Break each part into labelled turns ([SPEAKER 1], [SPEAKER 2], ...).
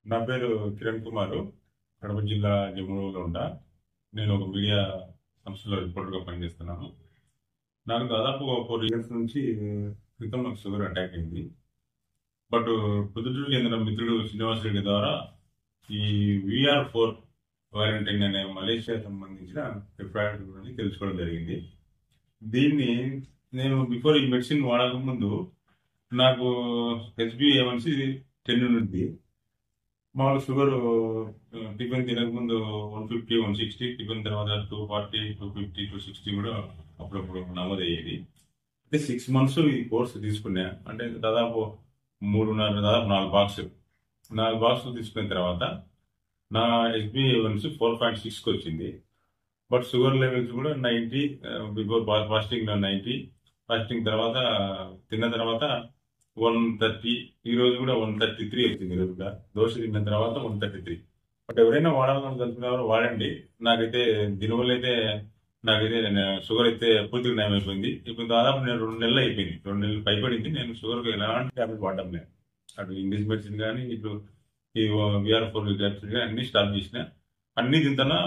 [SPEAKER 1] నా పేరు కిరణ్ కుమార్. కడప జిల్లా జమ్మూరులో ఉంటా. నేను ఒక మీడియా సంస్థలో రిపోర్టర్గా పనిచేస్తున్నాను. నాకు దాదాపు 4 ఇయర్స్ నుంచి క్రితం నాకు షుగర్ అటాక్ అయింది. బట్ పొద్దుటూరు చెందిన మిత్రుడు శ్రీనివాస్ రెడ్డి ద్వారా ఈ VR4 క్వారంటైన్ అనే మలేషియా సంబంధించిన ప్రిపేర్డ్ గురించి తెలుసుకోవడం జరిగింది. దీన్ని నేను బిఫోర్ ఈ మెడిసిన్ వాడక ముందు నాకు HbA1c 10 ఉంది. మామూలు షుగర్ టిఫిన్ తినక ముందు 150, 160, టిఫిన్ తర్వాత 240, 250, 260 కూడా అప్పుడప్పుడు నమోదయ్యేది. అంటే 6 months ఈ కోర్స్ తీసుకున్నా. అంటే దాదాపు 4 బాక్సులు తీసుకున్న తర్వాత నా HbA1c 4.6కి వచ్చింది. బట్ షుగర్ లెవెల్స్ కూడా 90, బిఫోర్ ఫాస్టింగ్ 90, ఫాస్టింగ్ తర్వాత తిన్న తర్వాత 130, ఈ రోజు కూడా 133 వచ్చింది. ఈరోజు కూడా దోశ తిన్న తర్వాత 133. బట్ ఎవరైనా వాడాలని కలుపుకున్నారో వాడండి. నాకైతే దీనివల్ల అయితే షుగర్ అయితే పూర్తిగా నయం అయిపోయింది. ఇప్పుడు దాదాపు నేను 2 నెలలు అయిపోయింది. 2 నెలలు పైపడింది. నేను షుగర్కి ఎలాంటి ట్యాబ్లెట్ వాడడం లేదు. అటు ఇంగ్లీష్ మెడిసిన్ కానీ ఇటు ఈ VR4 క్యాప్సిల్ కానీ అన్ని స్టార్ట్ చేసిన, అన్ని తింటున్నా,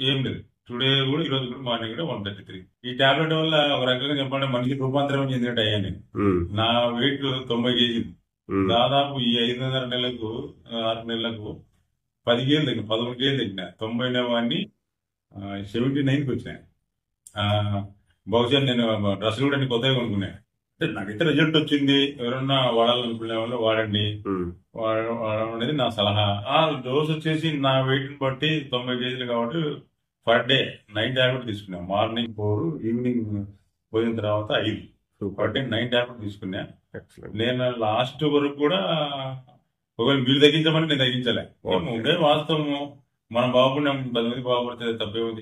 [SPEAKER 1] ఏం లేదు. టుడే కూడా ఈ రోజు కూడా మార్నింగ్ కూడా 133. ఈ టాబ్లెట్ వల్ల ఒక రకంగా చెప్పాలంటే మనిషి రూపాంతరం చెందినట్టు అయ్యాను. నా వెయిట్ 90 కేజీలు. దాదాపు ఈ 5.5 నెలలకు 6 నెలలకు 10 కేజీలు తగ్గిన, 11 కేజీలు తగ్గిన. 90 వాడిని 79కి వచ్చినాయి. బహుశా నేను డ్రెస్సులు కూడా అన్ని కొత్తగా కొనుక్కున్నా. అంటే నాకైతే రిజల్ట్ వచ్చింది. ఎవరన్నా వాడాలనుకునే వాళ్ళు వాడండి. వాడడం అనేది నా సలహా. ఆ డోస్ వచ్చేసి నా వెయిట్ బట్టి 90 కేజీలు కాబట్టి పర్ డే 9 టాబ్లెట్ తీసుకున్నా. మార్నింగ్ 4, ఈవినింగ్ పోయిన తర్వాత 5, పర్ డే 9 టాబ్లెట్ తీసుకున్నా. నేను లాస్ట్ వరకు కూడా ఒకవేళ మీరు తగ్గించమని నేను తగ్గించలే. ఉండే వాస్తవము, మనం బాగుపడినాం, 10 మంది బాగుపడితే తప్పే ఉంది.